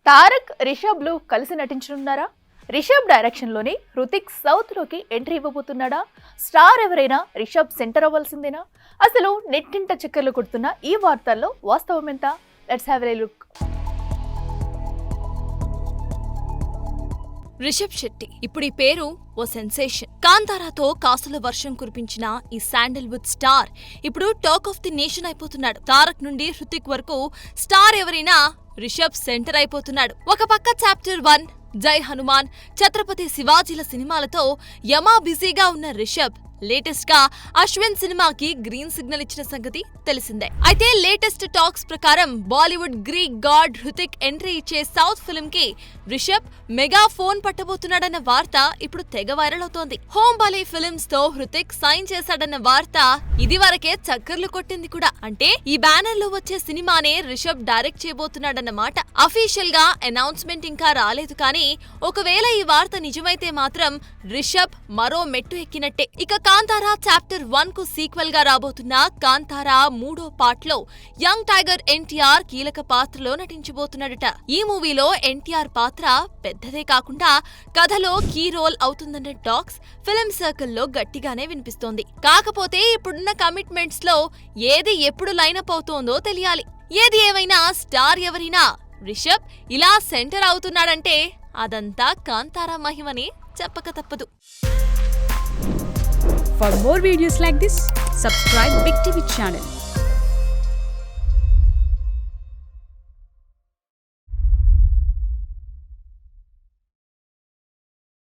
తారక్ రిషబ్లు కలిసి నటించనున్నారా? రిషబ్ డైరెక్షన్ లోని హృతిక్ సౌత్ లోకి ఎంట్రీ ఇవ్వబోతున్నాడా? స్టార్ ఎవరైనా రిషబ్ సెంటర్ అవ్వాల్సిందేనా? అసలు నెట్టింట చక్కర్లు కొడుతున్న ఈ వార్తల్లో వాస్తవం ఎంత? Let's have a look. Rishab Shetty ఇప్పుడు ఈ పేరు ఓ సెన్సేషన్. కాంతారాతో కాసుల వర్షం కురిపించిన ఈ శాండల్వుడ్ స్టార్ ఇప్పుడు టాక్ ఆఫ్ ది నేషన్ అయిపోతున్నాడు. తారక్ నుండి హృతిక్ వరకు స్టార్ ఎవరైనా రిషబ్ సెంటర్ అయిపోతున్నాడు. ఒక పక్క చాప్టర్ 1, జై హనుమాన్, ఛత్రపతి శివాజీల సినిమాలతో యమా బిజీగా ఉన్న రిషబ్ లేటెస్ట్ గా అశ్విన్ సినిమాకి గ్రీన్ సిగ్నల్ ఇచ్చిన సంగతి తెలిసిందే. అయితే లేటెస్ట్ టాక్స్ ప్రకారం Bollywood Greek God Hrithik entry ఇచ్చే సౌత్ ఫిల్మ్ కి రిషబ్ మెగా ఫోన్ పట్టబోతున్నాడన్న వార్త ఇప్పుడు తెగ వైరల్ అవుతోంది. హోమ్ బాలీ ఫిల్మ్స్ తో హృతిక్ సైన్ చేశాడన్న వార్త ఇది వరకే చక్కర్లు కొట్టింది కూడా. అంటే ఈ బ్యానర్ లో వచ్చే సినిమానే రిషబ్ డైరెక్ట్ చేయబోతున్నాడన్న మాట. అఫీషియల్ గా అనౌన్స్మెంట్ ఇంకా రాలేదు కానీ ఒకవేళ ఈ వార్త నిజమైతే మాత్రం రిషబ్ మరో మెట్టు ఎక్కినట్టే. ఇక కాంతారా చాప్టర్ 1 కు సీక్వెల్ గా రాబోతున్న కాంతారా 3వ పార్ట్ లో యంగ్ టైగర్ ఎన్టీఆర్ కీలక పాత్రలో నటించబోతున్నాడట. ఈ మూవీలో ఎన్టీఆర్ పాత్ర పెద్దదే కాకుండా కథలో కీ రోల్ అవుతుందన్న టాక్స్ ఫిల్మ్ సర్కిల్లో గట్టిగానే వినిపిస్తోంది. కాకపోతే ఇప్పుడున్న కమిట్మెంట్స్ లో ఏది ఎప్పుడు లైనప్ అవుతోందో తెలియాలి. ఏది ఏమైనా స్టార్ ఎవరైనా రిషబ్ ఇలా సెంటర్ అవుతున్నాడంటే అదంతా కాంతారా మహిమని చెప్పక తప్పదు. For more videos like this, subscribe Big TV channel.